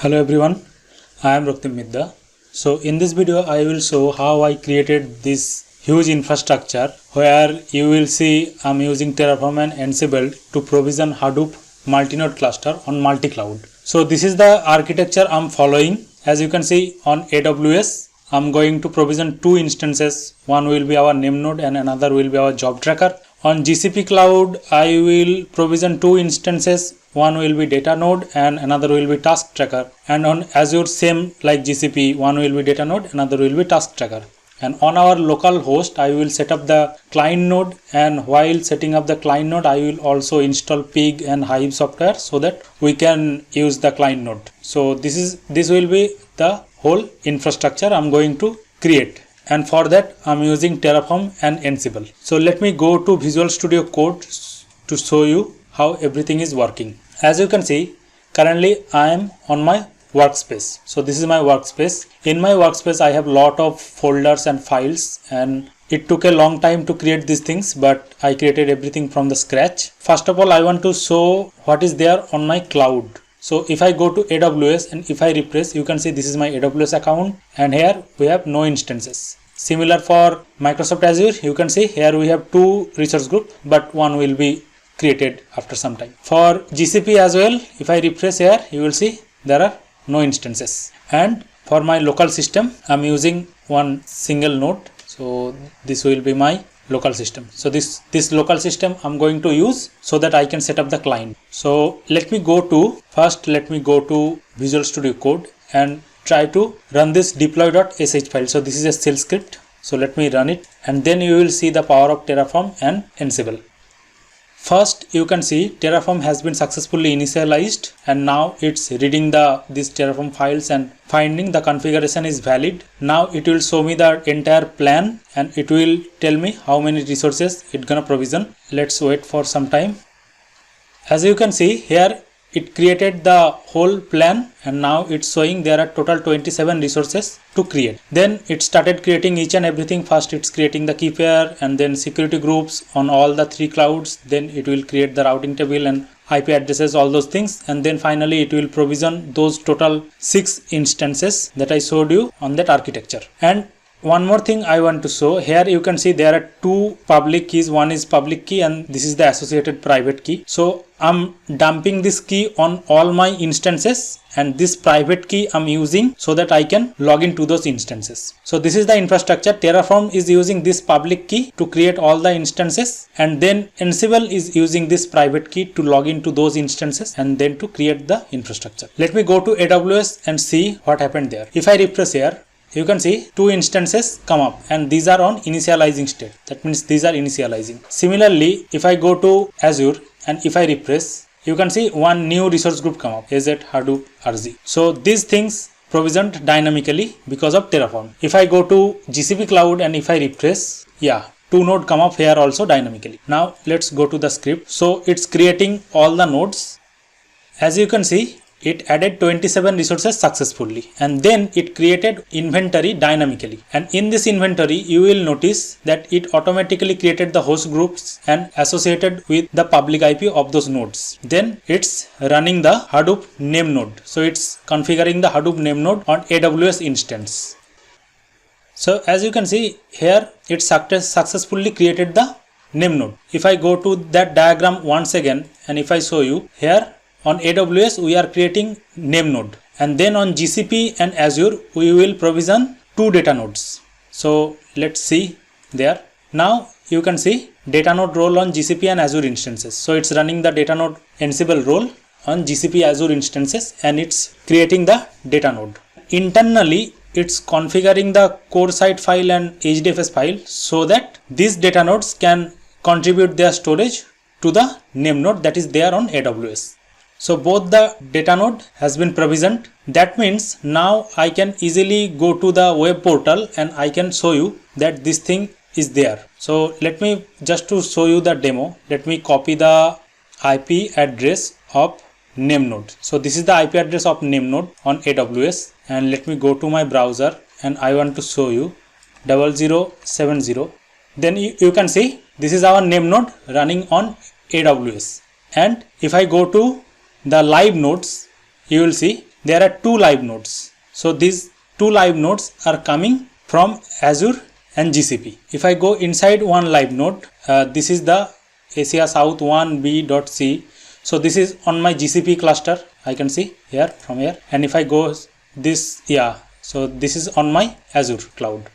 Hello everyone, I am Ruktim Midda. So in this video I will show how I created this huge infrastructure where you will see I'm using Terraform and Ansible to provision Hadoop multi-node cluster on multi-cloud. So this is the architecture I'm following. As you can see on AWS, I'm going to provision two instances. One will be our name node and another will be our job tracker. On GCP cloud, I will provision two instances. One will be data node and another will be task tracker. And on Azure, same like GCP, one will be data node, another will be task tracker. And on our local host, I will set up the client node, and while setting up the client node, I will also install Pig and Hive software so that we can use the client node. So this will be the whole infrastructure I'm going to create. And for that, I'm using Terraform and Ansible. So let me go to Visual Studio Code to show you how everything is working. As you can see, currently I am on my workspace. So this is my workspace. In my workspace, I have lot of folders and files, and it took a long time to create these things, but I created everything from the scratch. First of all, I want to show what is there on my cloud. So if I go to AWS and if I refresh, you can see this is my AWS account, and here we have no instances. Similar for Microsoft Azure, you can see here we have two resource group, but one will be created after some time. For GCP as well, if I refresh here, you will see there are no instances. And for my local system, I'm using one single node. So this will be my local system. So this local system I'm going to use so that I can set up the client. So let me go to Visual Studio Code and try to run this deploy.sh file. So this is a shell script. So let me run it, and then you will see the power of Terraform and Ansible. First, you can see Terraform has been successfully initialized, and now it's reading these Terraform files and finding the configuration is valid. Now it will show me the entire plan and it will tell me how many resources it's gonna provision. Let's wait for some time. As you can see here, it created the whole plan, and now it's showing there are total 27 resources to create. Then it started creating each and everything. First it's creating the key pair and then security groups on all the three clouds. Then it will create the routing table and IP addresses, all those things. And then finally it will provision those total 6 instances that I showed you on that architecture. And one more thing I want to show here, you can see there are two public keys. One is public key and this is the associated private key. So I'm dumping this key on all my instances, and this private key I'm using so that I can log into those instances. So this is the infrastructure. Terraform is using this public key to create all the instances, and then Ansible is using this private key to log into those instances and then to create the infrastructure. Let me go to AWS and see what happened there. If I refresh here, you can see two instances come up, and these are on initializing state. That means these are initializing. Similarly, if I go to Azure and if I refresh, you can see one new resource group come up, AZ Hadoop RZ. So these things provisioned dynamically because of Terraform. If I go to GCP cloud and if I refresh, two node come up here also dynamically. Now let's go to the script. So it's creating all the nodes. As you can see, it added 27 resources successfully, and then it created inventory dynamically. And in this inventory, you will notice that it automatically created the host groups and associated with the public IP of those nodes. Then it's running the Hadoop name node. So it's configuring the Hadoop name node on AWS instance. So as you can see here, it successfully created the name node. If I go to that diagram once again, and if I show you here, on AWS, we are creating name node, and then on GCP and Azure, we will provision two data nodes. So let's see there. Now you can see data node role on GCP and Azure instances. So it's running the data node Ansible role on GCP Azure instances, and it's creating the data node. Internally, it's configuring the core site file and HDFS file so that these data nodes can contribute their storage to the name node that is there on AWS. So both the data node has been provisioned. That means now I can easily go to the web portal and I can show you that this thing is there. So let me, just to show you the demo, let me copy the IP address of name node. So this is the IP address of name node on AWS, and let me go to my browser and I want to show you 0070. Then you can see this is our name node running on AWS. And if I go to the live nodes, you will see there are 2 live nodes. So these 2 live nodes are coming from Azure and GCP. If I go inside one live node, this is the Asia South 1b.c. So this is on my GCP cluster. I can see here from here. And if I go this, so this is on my Azure cloud.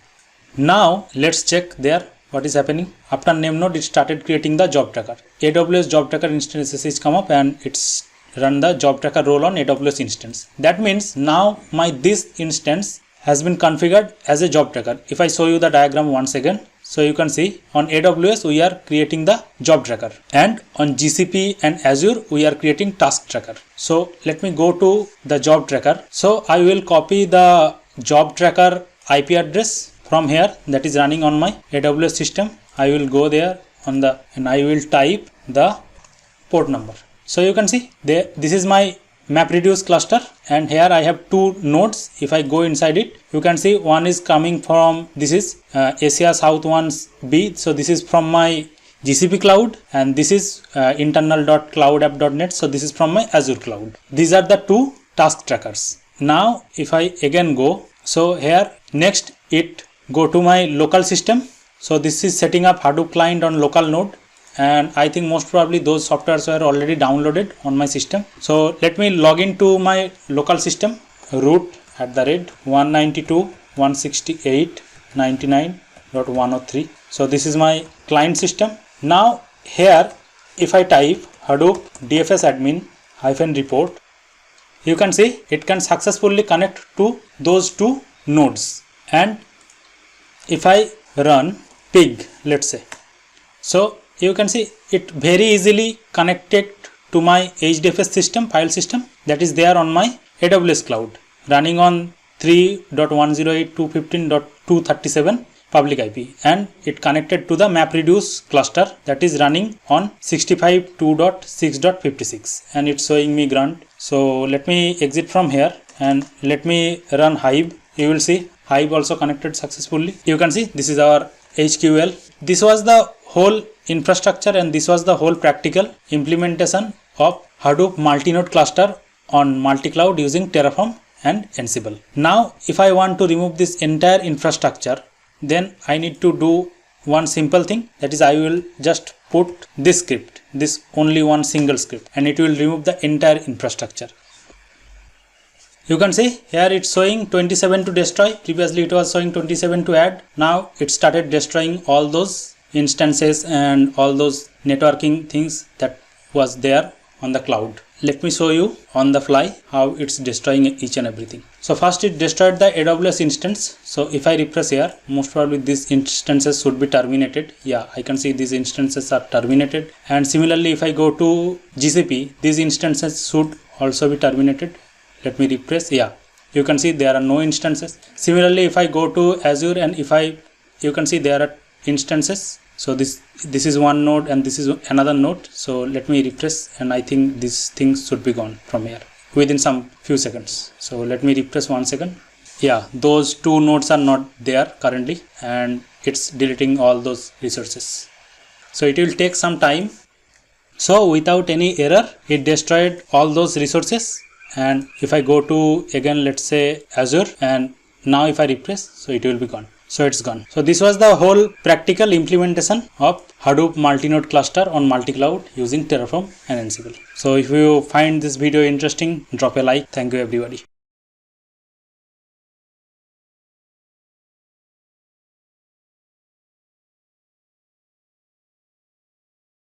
Now let's check there what is happening. After name node, it started creating the job tracker. AWS job tracker instance is come up and it's run the job tracker role on AWS instance. That means now this instance has been configured as a job tracker. If I show you the diagram once again, so you can see on AWS we are creating the job tracker, and on GCP and Azure we are creating task tracker. So let me go to the job tracker. So I will copy the job tracker IP address from here that is running on my AWS system. I will go there and I will type the port number. So you can see there, this is my MapReduce cluster, and here I have 2 nodes. If I go inside it, you can see one is coming from, this is Asia South 1b. So this is from my GCP cloud, and this is internal.cloudapp.net. So this is from my Azure cloud. These are the 2 task trackers. Now if I again go, so here next it go to my local system. So this is setting up Hadoop client on local node, and I think most probably those softwares were already downloaded on my system. So let me log into my local system, root @192.168.99.103. So this is my client system. Now here if I type Hadoop DFS admin -report, you can see it can successfully connect to those 2 nodes. And if I run pig, let's say, so you can see it very easily connected to my HDFS system, file system that is there on my AWS cloud, running on 3.108.215.237 public IP, and it connected to the MapReduce cluster that is running on 65.2.6.56, and it's showing me grunt. So let me exit from here and let me run Hive. You will see Hive also connected successfully. You can see this is our HQL. This was the whole infrastructure, and this was the whole practical implementation of Hadoop multi-node cluster on multi-cloud using Terraform and Ansible. Now if I want to remove this entire infrastructure, then I need to do one simple thing, that is I will just put this script, this only one single script, and it will remove the entire infrastructure. You can see here it's showing 27 to destroy. Previously it was showing 27 to add. Now it started destroying all those instances and all those networking things that was there on the cloud. Let me show you on the fly how it's destroying each and everything. So first it destroyed the AWS instance. So if I refresh here, most probably these instances should be terminated. Yeah, I can see these instances are terminated. And similarly, if I go to GCP, these instances should also be terminated. Let me refresh. Yeah, you can see there are no instances. Similarly, if I go to Azure and you can see there are instances. So this is one node and this is another node. So let me refresh, and I think these things should be gone from here within some few seconds. So let me refresh 1 second. Yeah, those 2 nodes are not there currently, and it's deleting all those resources. So it will take some time. So without any error, it destroyed all those resources. And if I go to again, let's say Azure, and now if I refresh, so it will be gone. So it's gone. So this was the whole practical implementation of Hadoop multi-node cluster on multi-cloud using Terraform and Ansible. So if you find this video interesting, drop a like. Thank you everybody.